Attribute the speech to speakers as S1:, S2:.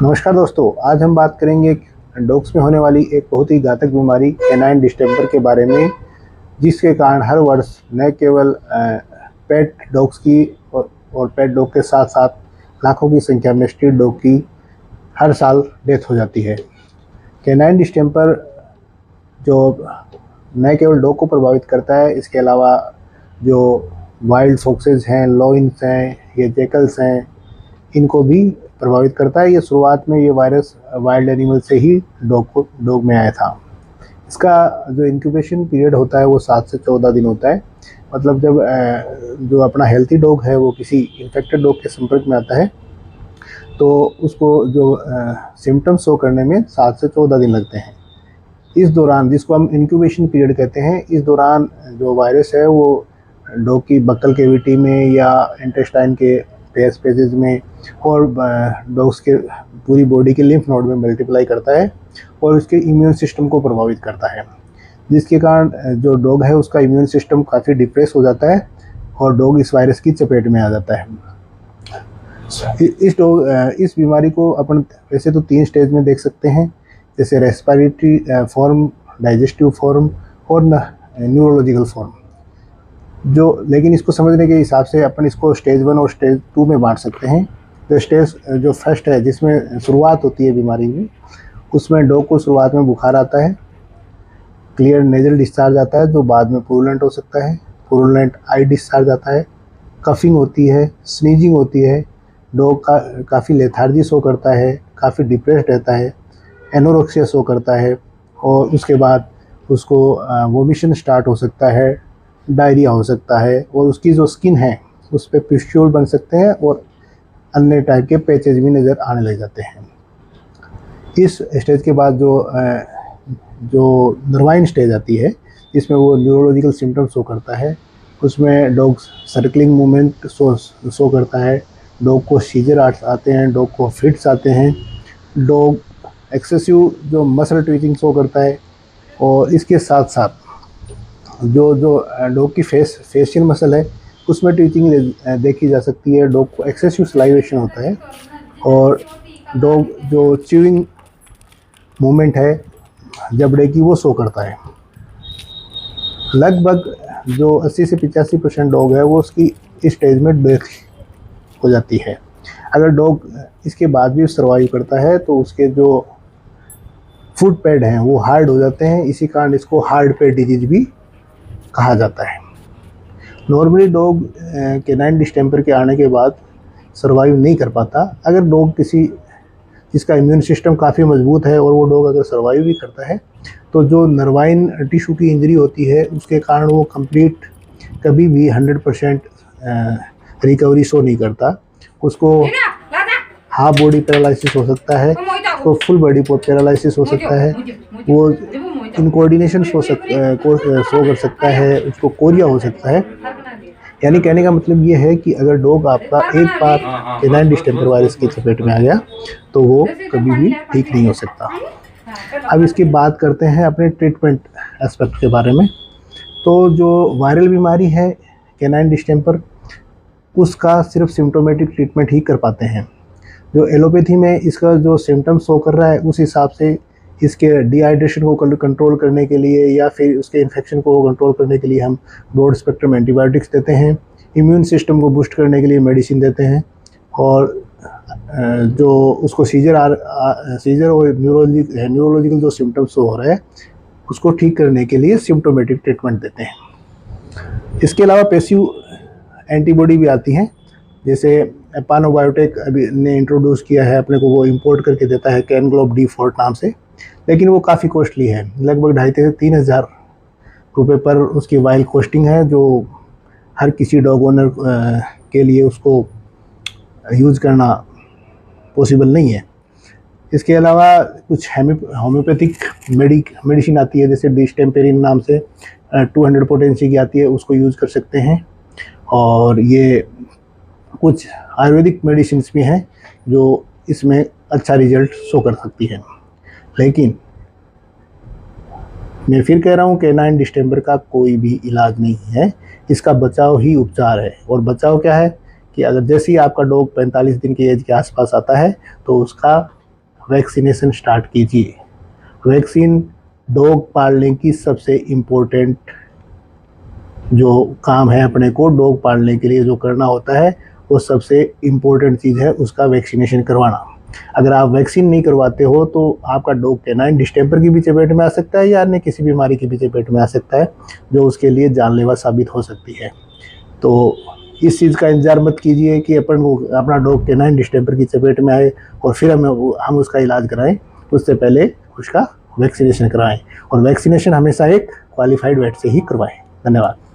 S1: नमस्कार दोस्तों, आज हम बात करेंगे डॉग्स में होने वाली एक बहुत ही घातक बीमारी कैनाइन डिस्टेंपर के बारे में, जिसके कारण हर वर्ष न केवल पेट डॉग्स की और पेट डॉग के साथ साथ लाखों की संख्या में स्ट्रीट डॉग की हर साल डेथ हो जाती है। कैनाइन डिस्टेंपर जो न केवल डॉग को प्रभावित करता है, इसके अलावा जो वाइल्ड फॉक्सेस हैं, लॉइन्स हैं, ये जैकल्स हैं, इनको भी प्रभावित करता है। ये शुरुआत में ये वायरस वाइल्ड एनिमल से ही डॉग में आया था। इसका जो इंक्यूबेशन पीरियड होता है वो 7 से 14 दिन होता है। मतलब जब जो अपना हेल्थी डॉग है वो किसी इन्फेक्टेड डॉग के संपर्क में आता है तो उसको जो सिम्टम्स शो करने में 7 से 14 दिन लगते हैं। इस दौरान, जिसको हम इंक्यूबेशन पीरियड कहते हैं, इस दौरान जो वायरस है वो डॉग की बक्कल कैविटी में या इंटेस्टाइन के स्पेसेस में और डॉग्स के पूरी बॉडी के लिम्फ नोड में मल्टीप्लाई करता है और उसके इम्यून सिस्टम को प्रभावित करता है, जिसके कारण जो डॉग है उसका इम्यून सिस्टम काफ़ी डिप्रेस हो जाता है और डॉग इस वायरस की चपेट में आ जाता है। इस बीमारी को अपन वैसे तो 3 स्टेज में देख सकते हैं, जैसे रेस्पिरेटरी फॉर्म, डाइजेस्टिव फॉर्म और न्यूरोलॉजिकल फॉर्म। लेकिन इसको समझने के हिसाब से अपन इसको स्टेज 1 और स्टेज 2 में बांट सकते हैं। तो स्टेज जो फर्स्ट है, जिसमें शुरुआत होती है बीमारी में, उसमें डॉग को शुरुआत में बुखार आता है, क्लियर नेजल डिस्चार्ज आता है जो बाद में पुरुलेंट हो सकता है, पुरुलेंट आई डिस्चार्ज आता है, कफिंग होती है, स्नीजिंग होती है, डॉग काफ़ी लेथार्जी शो करता है, काफ़ी डिप्रेस्ड रहता है, एनोरेक्सिया शो करता है और उसके बाद उसको वोमिशन स्टार्ट हो सकता है, डायरिया हो सकता है और उसकी जो स्किन है उस पर पिस्ट्यूल बन सकते हैं और अन्य टाइप के पैचेज भी नज़र आने लग जाते हैं। इस स्टेज के बाद जो नर्वाइन स्टेज आती है, जिसमें वो न्यूरोलॉजिकल सिम्टम्स शो करता है, उसमें डॉग सर्कलिंग मूवमेंट शो करता है, डॉग को सीजर आते हैं, डॉग को फिट्स आते हैं, डॉग एक्सेसिव जो मसल ट्विचिंग शो करता है और इसके साथ साथ जो डॉग की फेशियल मसल है उसमें ट्विचिंग देखी जा सकती है। डॉग को एक्सेसिव सलाइवेशन होता है और डॉग जो च्यूइंग मूवमेंट है जबड़े की वो शो करता है। लगभग जो 80 से 85% डॉग है वो उसकी इस स्टेज में डेथ हो जाती है। अगर डॉग इसके बाद भी सर्वाइव करता है तो उसके जो फुट पैड हैं वो हार्ड हो जाते हैं, इसी कारण इसको हार्ड पैड डिजीज भी कहा जाता है। नॉर्मली डॉग कैनाइन डिस्टेंपर के आने के बाद सर्वाइव नहीं कर पाता। अगर डॉग जिसका इम्यून सिस्टम काफ़ी मजबूत है और वो डॉग अगर सर्वाइव भी करता है तो जो नर्वाइन टिश्यू की इंजरी होती है उसके कारण वो कंप्लीट कभी भी 100% रिकवरी शो नहीं करता। उसको हाफ बॉडी पैरालिसिस हो सकता है, तो फुल बॉडी पैरालिसिस हो सकता है, वो इनकोऑर्डिनेशन शो कर सकता है, उसको कोरिया हो सकता है। यानी कहने का मतलब ये है कि अगर डॉग आपका एक बार कैनाइन डिस्टेंपर वायरस की चपेट में आ गया तो वो कभी भी ठीक नहीं हो सकता। अब इसकी बात करते हैं अपने ट्रीटमेंट एस्पेक्ट के बारे में। तो जो वायरल बीमारी है कैनाइन डिस्टेंपर, उसका सिर्फ सिम्टोमेटिक ट्रीटमेंट ही कर पाते हैं। जो एलोपैथी में इसका जो सिम्टम्स शो कर रहा है उस हिसाब से इसके डिहाइड्रेशन को कंट्रोल करने के लिए या फिर उसके इन्फेक्शन को कंट्रोल करने के लिए हम ब्रॉड स्पेक्ट्रम एंटीबायोटिक्स देते हैं, इम्यून सिस्टम को बूस्ट करने के लिए मेडिसिन देते हैं और जो उसको सीजर और न्यूरोलॉजिकल जो सिम्टम्स हो रहा है उसको ठीक करने के लिए सिम्टोमेटिक ट्रीटमेंट देते हैं। इसके अलावा पैसिव एंटीबॉडी भी आती हैं, जैसे पानोबायोटेक अभी ने इंट्रोड्यूस किया है अपने को, वो इंपोर्ट करके देता है कैनग्लोब D4 नाम से, लेकिन वो काफ़ी कॉस्टली है। लगभग 2,500 से 3,000 रुपये पर उसकी वाइल कॉस्टिंग है, जो हर किसी डॉग ओनर के लिए उसको यूज़ करना पॉसिबल नहीं है। इसके अलावा कुछ होम्योपैथिक मेडिसिन आती है, जैसे डिस्टेम्पेरिन नाम से 200 पोटेंसी की आती है, उसको यूज़ कर सकते हैं। और ये कुछ आयुर्वेदिक मेडिसिन भी हैं जो इसमें अच्छा रिजल्ट शो कर सकती है। लेकिन मैं फिर कह रहा हूँ कैनाइन डिस्टेंपर का कोई भी इलाज नहीं है, इसका बचाव ही उपचार है। और बचाव क्या है कि अगर जैसे ही आपका डॉग 45 दिन की एज के आसपास आता है तो उसका वैक्सीनेशन स्टार्ट कीजिए। वैक्सीन डॉग पालने की सबसे इम्पोर्टेंट जो काम है, अपने को डॉग पालने के लिए जो करना होता है, वो सबसे इम्पोर्टेंट चीज़ है उसका वैक्सीनेशन करवाना। अगर आप वैक्सीन नहीं करवाते हो तो आपका डॉग कैनाइन डिस्टेंपर की भी चपेट में आ सकता है या अन्य किसी बीमारी की भी चपेट में आ सकता है, जो उसके लिए जानलेवा साबित हो सकती है। तो इस चीज़ का इंतजार मत कीजिए कि अपना डॉग कैनाइन डिस्टेंपर की चपेट में आए और फिर हम उसका इलाज कराएं। उससे पहले उसका वैक्सीनेशन कराएं, और वैक्सीनेशन हमेशा एक क्वालिफाइड वेट से ही करवाएं। धन्यवाद।